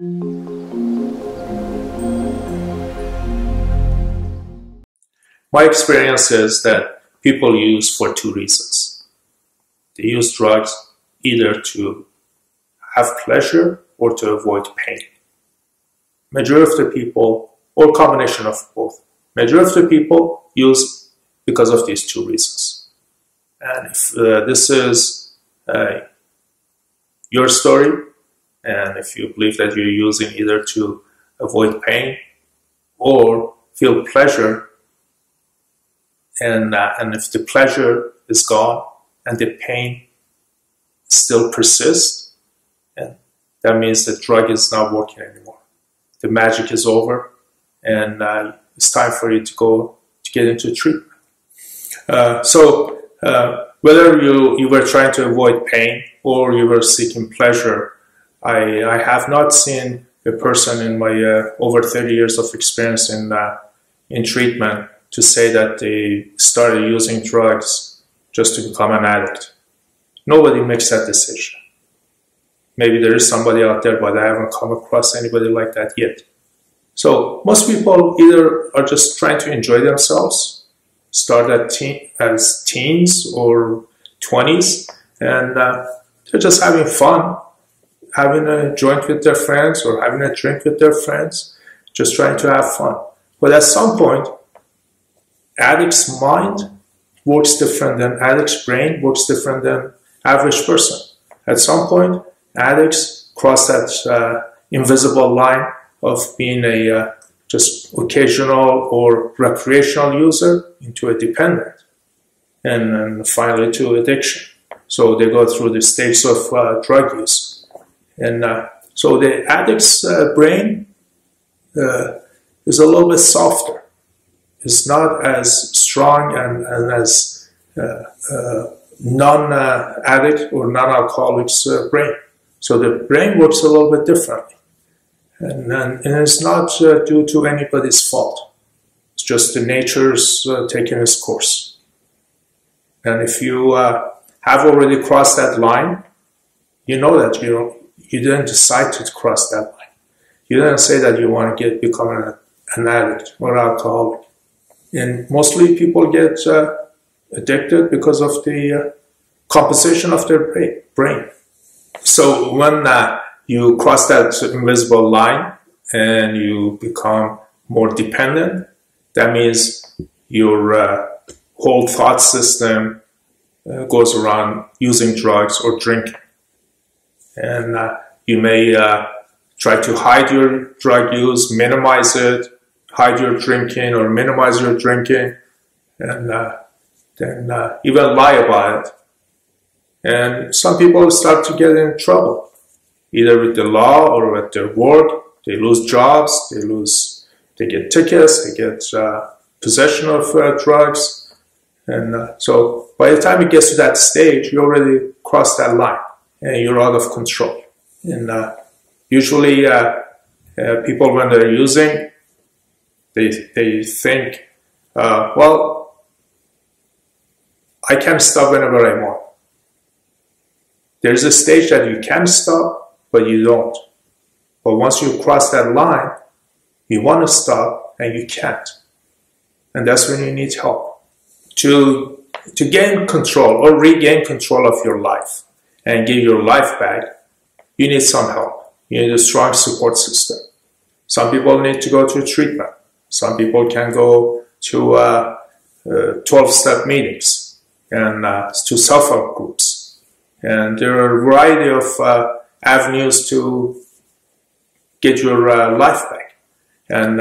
My experience is that people use for two reasons. They use drugs either to have pleasure or to avoid pain. Majority of the people, or combination of both, majority of the people use because of these two reasons. And if this is your story, and if you believe that you're using either to avoid pain or feel pleasure, and if the pleasure is gone and the pain still persists, and that means the drug is not working anymore. The magic is over, and it's time for you to get into treatment. Whether you were trying to avoid pain or you were seeking pleasure, I have not seen a person in my over 30 years of experience in treatment to say that they started using drugs just to become an addict. Nobody makes that decision. Maybe there is somebody out there, but I haven't come across anybody like that yet. So most people either are just trying to enjoy themselves, start as teens or 20s, and they're just having fun, having a joint with their friends or having a drink with their friends, just trying to have fun. But at some point, addict's mind works different than addict's brain, works different than average person. At some point, addicts cross that invisible line of being a just occasional or recreational user into a dependent, and finally to addiction. So they go through the stages of drug use. And so the addict's brain is a little bit softer. It's not as strong and as non-addict or non-alcoholic's brain. So the brain works a little bit differently. And it's not due to anybody's fault. It's just the nature's taking its course. And if you have already crossed that line, you know that you didn't decide to cross that line. You didn't say that you want to become an addict or an alcoholic. And mostly people get addicted because of the composition of their brain. So when you cross that invisible line and you become more dependent, that means your whole thought system goes around using drugs or drinking. And you may try to hide your drug use, minimize it, hide your drinking or minimize your drinking, and then even lie about it. And some people start to get in trouble, either with the law or with their work. They lose jobs, they get tickets, they get possession of drugs. And so by the time it gets to that stage, you already crossed that line and you're out of control. And usually people, when they're using, they think, well, I can stop whenever I want. There's a stage that you can stop, but you don't. But once you cross that line, you want to stop and you can't. And that's when you need help. To gain control or regain control of your life and give your life back, you need some help. You need a strong support system. Some people need to go to treatment. Some people can go to 12-step meetings and to self-help groups. And there are a variety of avenues to get your life back. And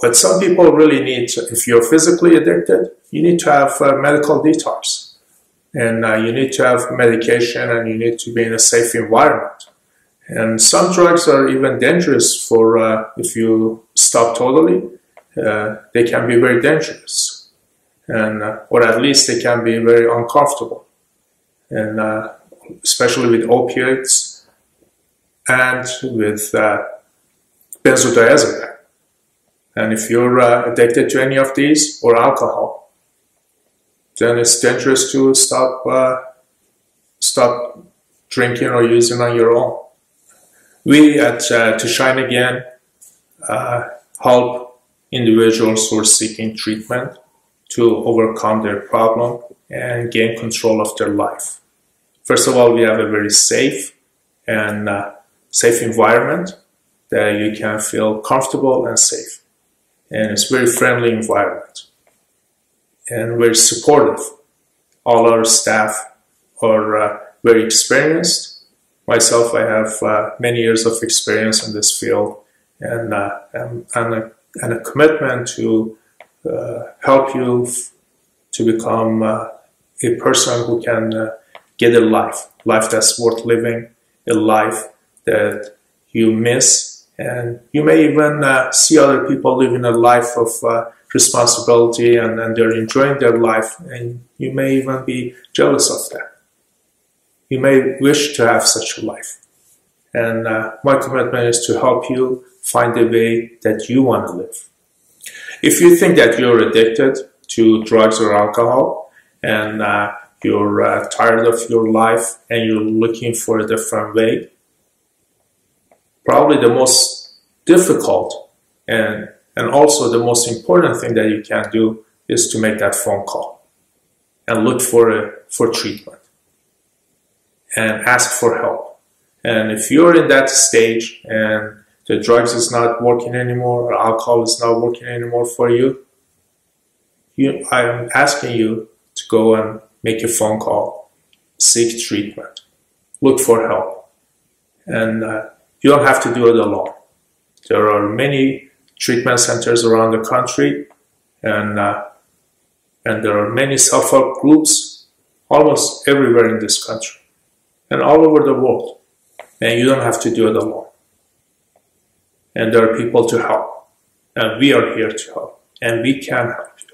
but some people really need to, if you're physically addicted, you need to have medical detox. And you need to have medication and you need to be in a safe environment. And some drugs are even dangerous for, if you stop totally, they can be very dangerous. And, or at least they can be very uncomfortable. And especially with opioids and with benzodiazepine. And if you're addicted to any of these or alcohol, then it's dangerous to stop drinking or using on your own. We at To Shine Again help individuals who are seeking treatment to overcome their problem and gain control of their life. First of all, we have a very safe and safe environment that you can feel comfortable and safe. And it's a very friendly environment and very supportive. All our staff are very experienced. Myself, I have many years of experience in this field and a commitment to help you to become a person who can get a life that's worth living, a life that you miss. And you may even see other people living a life of responsibility and they're enjoying their life, and you may even be jealous of that. You may wish to have such a life. And my commitment is to help you find the way that you want to live. If you think that you're addicted to drugs or alcohol and you're tired of your life and you're looking for a different way, probably the most difficult and also the most important thing that you can do is to make that phone call and look for treatment and ask for help. And if you're in that stage and the drugs is not working anymore or alcohol is not working anymore for you, I'm asking you to go and make a phone call, seek treatment, look for help. And you don't have to do it alone. There are many treatment centers around the country, and there are many self-help groups almost everywhere in this country and all over the world. And you don't have to do it alone. And there are people to help. And we are here to help. And we can help you.